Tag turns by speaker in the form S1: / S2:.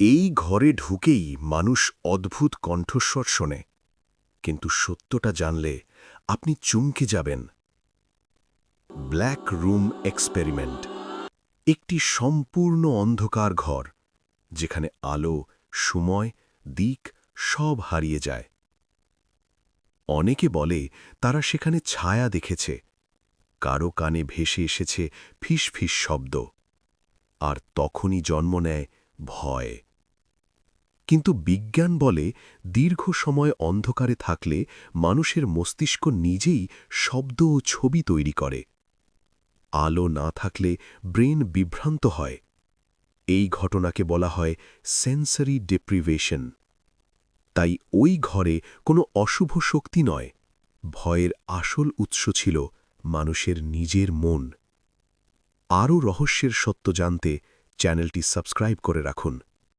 S1: এই ঘরে ঢুকেই মানুষ অদ্ভুত কণ্ঠস্বর শোনে, কিন্তু সত্যটা জানলে আপনি চমকে যাবেন। ব্ল্যাক রুম এক্সপেরিমেন্ট, একটি সম্পূর্ণ অন্ধকার ঘর, যেখানে আলো, সময়, দিক সব হারিয়ে যায়। অনেকে বলে তারা সেখানে ছায়া দেখেছে, কারো কানে ভেসে এসেছে ফিস ফিস শব্দ, আর তখনই জন্ম নেয় ভয়। কিন্তু বিজ্ঞান বলে দীর্ঘ সময় অন্ধকারে থাকলে মানুষের মস্তিষ্ক নিজেই শব্দ ও ছবি তৈরি করে। আলো না থাকলে ব্রেন বিভ্রান্ত হয়। এই ঘটনাকে বলা হয় সেন্সরি ডেপ্রিভেশন। তাই ওই ঘরে কোনো অশুভ শক্তি নয়, ভয়ের আসল উৎস ছিল মানুষের নিজের মন। আরও রহস্যের সত্য জানতে চ্যানেলটি সাবস্ক্রাইব করে রাখুন।